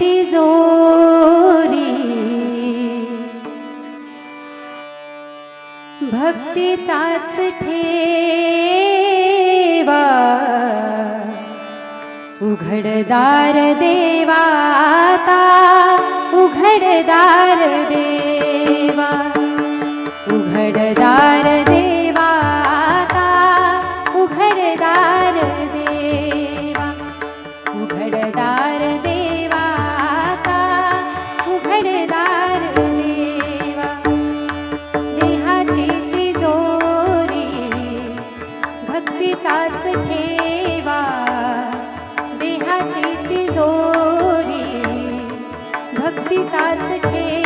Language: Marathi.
तिजोरी भक्तीचाच ठेवा उघडदार देवाता उघडदार देवा उघडदार देवाता उघडदार देवा उघडदार देवाता उघडदार देवा देहाची तिजोरी भक्तीचाच ठेवा देहाची तिजोरी भक्तीचाच ठेवा